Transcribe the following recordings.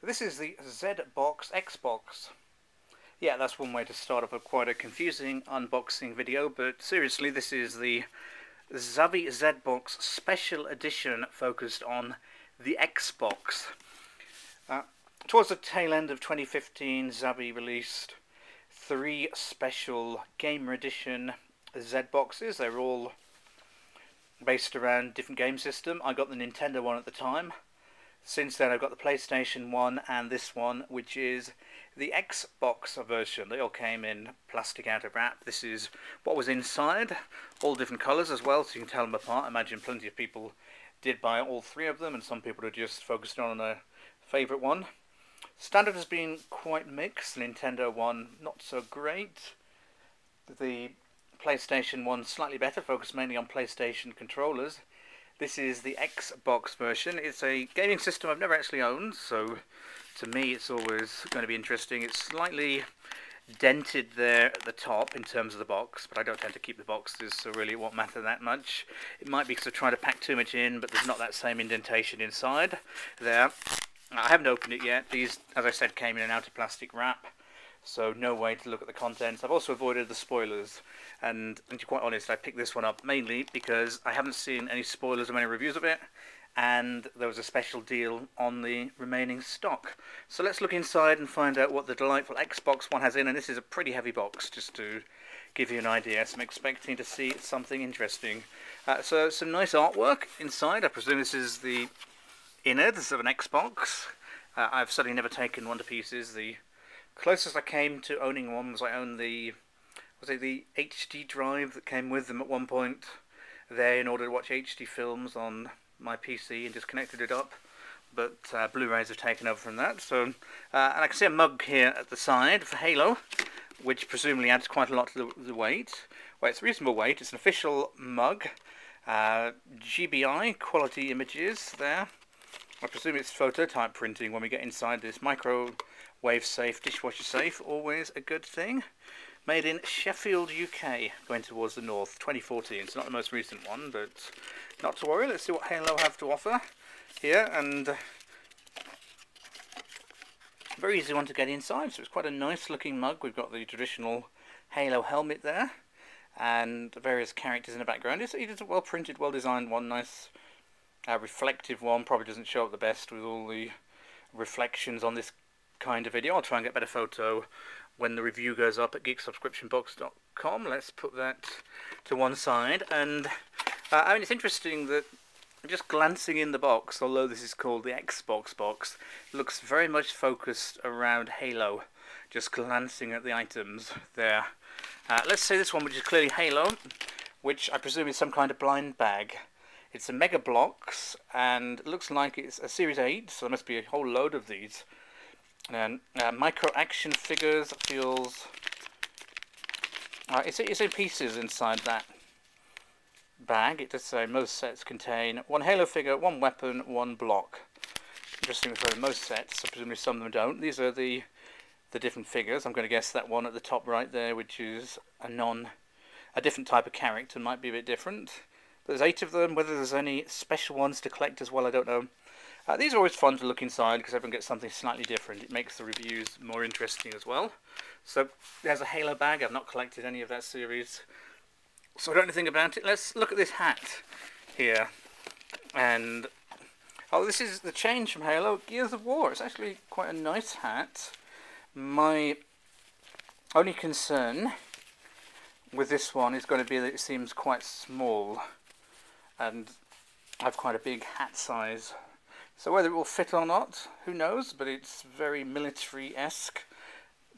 This is the Z-Box Xbox. Yeah, that's one way to start off quite a confusing unboxing video, but seriously, this is the Zavvi Z-Box Special Edition focused on the Xbox. Towards the tail end of 2015, Zavvi released 3 special Gamer Edition Z-Boxes. They were all based around different game system. I got the Nintendo one at the time. Since then I've got the PlayStation 1 and this one, which is the Xbox version. They all came in plastic outer wrap. This is what was inside, all different colours as well, so you can tell them apart. I imagine plenty of people did buy all 3 of them, and some people are just focused on a favourite one. Standard has been quite mixed. The Nintendo one not so great. The PlayStation 1 slightly better, focused mainly on PlayStation controllers. This is the Xbox version. It's a gaming system I've never actually owned, so to me it's always going to be interesting. It's slightly dented there at the top in terms of the box, but I don't tend to keep the boxes, so really it won't matter that much. It might be because I'm trying to pack too much in, but there's not that same indentation inside there. I haven't opened it yet. These, as I said, came in an outer plastic wrap, so no way to look at the contents. I've also avoided the spoilers, and to be quite honest, I picked this one up mainly because I haven't seen any spoilers or any reviews of it, and there was a special deal on the remaining stock. So let's look inside and find out what the delightful Xbox One has in, and this is a pretty heavy box, just to give you an idea, so I'm expecting to see something interesting. So some nice artwork inside. I presume this is the innards of an Xbox. I've certainly never taken one to pieces. The closest I came to owning one was I owned the HD drive that came with them at one point there in order to watch HD films on my PC, and just connected it up, but Blu-rays have taken over from that. So and I can see a mug here at the side for Halo, which presumably adds quite a lot to the weight. Well, it's a reasonable weight. It's an official mug. GBI quality images there. I presume it's phototype printing when we get inside this. Microwave safe, dishwasher safe, always a good thing. Made in Sheffield, UK, going towards the north, 2014. It's not the most recent one, but not to worry. Let's see what Halo have to offer here. And very easy one to get inside, so it's quite a nice looking mug. We've got the traditional Halo helmet there, and various characters in the background. It is a well printed, well designed one, nice reflective one. Probably doesn't show up the best with all the reflections on this kind of video. I'll try and get a better photo when the review goes up at geeksubscriptionbox.com. Let's put that to one side. And I mean, it's interesting that just glancing in the box, although this is called the Xbox box, looks very much focused around Halo. Just glancing at the items there. Let's say this one, which is clearly Halo, which I presume is some kind of blind bag. It's a Mega Bloks, and it looks like it's a Series 8, so there must be a whole load of these. And micro action figures feels... it's in pieces inside that bag. It does say most sets contain 1 Halo figure, 1 weapon, 1 block. Interesting for most sets, so presumably some of them don't. These are the different figures. I'm going to guess that one at the top right there, which is a different type of character, might be a bit different. There's 8 of them. Whether there's any special ones to collect as well, I don't know. These are always fun to look inside because everyone gets something slightly different. It makes the reviews more interesting as well. So there's a Halo bag. I've not collected any of that series, so I don't know anything about it. Let's look at this hat here. And oh, this is the change from Halo, Gears of War. It's actually quite a nice hat. My only concern with this one is going to be that it seems quite small, and I have quite a big hat size. So whether it will fit or not, who knows, but it's very military-esque.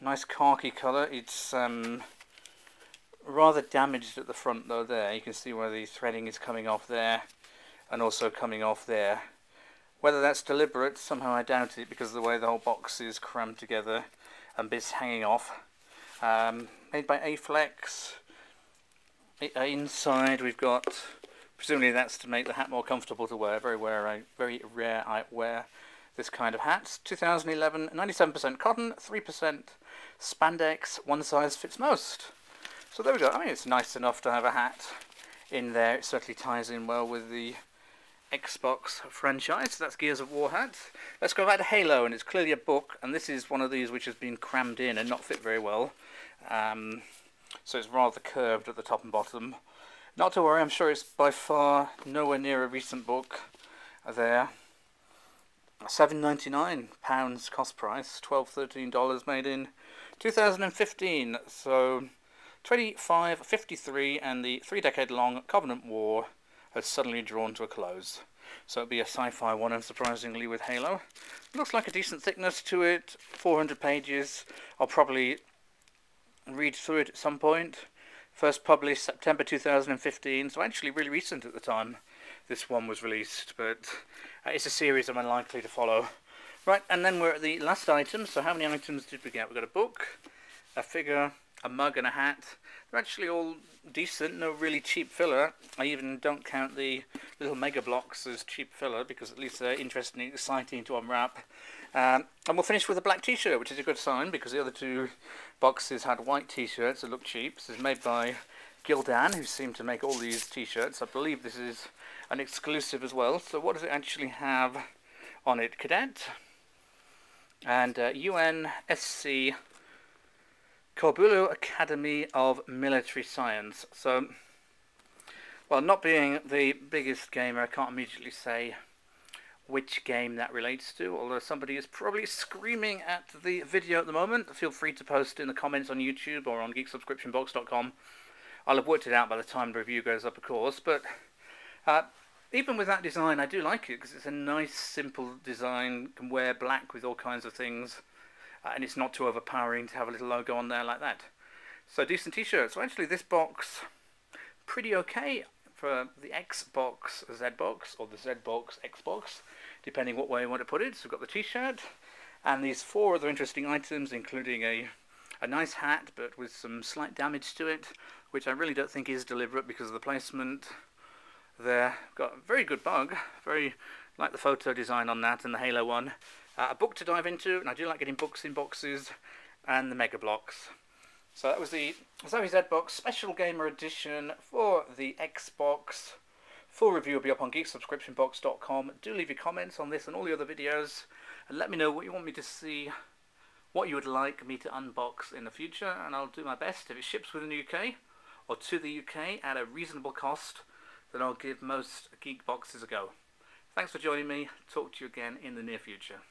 Nice khaki colour. It's rather damaged at the front though there. You can see where the threading is coming off there, and also coming off there. Whether that's deliberate, somehow I doubt it, because of the way the whole box is crammed together and bits hanging off. Made by Aflex. Inside we've got, presumably that's to make the hat more comfortable to wear. Very rare I wear this kind of hat. 2011, 97% cotton, 3% spandex, one size fits most. So there we go. I mean, it's nice enough to have a hat in there. It certainly ties in well with the Xbox franchise. That's Gears of War hat. Let's go back to Halo, and it's clearly a book, and this is one of these which has been crammed in and not fit very well. So it's rather curved at the top and bottom. Not to worry, I'm sure it's by far nowhere near a recent book there. £7.99 cost price, $12–13 made in 2015. So 2553, and the 3-decade-long Covenant War has suddenly drawn to a close. So it'll be a sci-fi one, unsurprisingly, with Halo. Looks like a decent thickness to it, 400 pages. I'll probably read through it at some point. First published September 2015, so actually really recent at the time this one was released, but it's a series I'm unlikely to follow. Right, and then we're at the last item. So how many items did we get? We got a book, a figure, a mug and a hat. They're actually all decent, no really cheap filler. I even don't count the little mega blocks as cheap filler, because at least they're interesting and exciting to unwrap. And we'll finish with a black t-shirt, which is a good sign, because the other two boxes had white t-shirts that look cheap. This is made by Gildan, who seem to make all these t-shirts. I believe this is an exclusive as well. So what does it actually have on it? Cadet and UNSC Corbulo Academy of Military Science. So, well, not being the biggest gamer, I can't immediately say which game that relates to, although somebody is probably screaming at the video at the moment. Feel free to post in the comments on YouTube or on geeksubscriptionbox.com. I'll have worked it out by the time the review goes up, of course, but even with that design, I do like it, because it's a nice, simple design. You can wear black with all kinds of things, and it's not too overpowering to have a little logo on there like that. So, decent t-shirt. So actually this box, pretty okay for the Xbox Z-Box, or the Z-Box Xbox, depending what way you want to put it. So we've got the t-shirt, and these 4 other interesting items, including a nice hat, but with some slight damage to it, which I really don't think is deliberate because of the placement there. Got a very good bug, very like the photo design on that and the Halo one. A book to dive into, and I do like getting books in boxes, and the Mega Blocks. So that was the Zavvi Z-Box Special Gamer Edition for the Xbox. Full review will be up on geeksubscriptionbox.com. Do leave your comments on this and all the other videos, and let me know what you want me to see, what you would like me to unbox in the future, and I'll do my best. If it ships within the UK, or to the UK at a reasonable cost, then I'll give most geek boxes a go. Thanks for joining me. Talk to you again in the near future.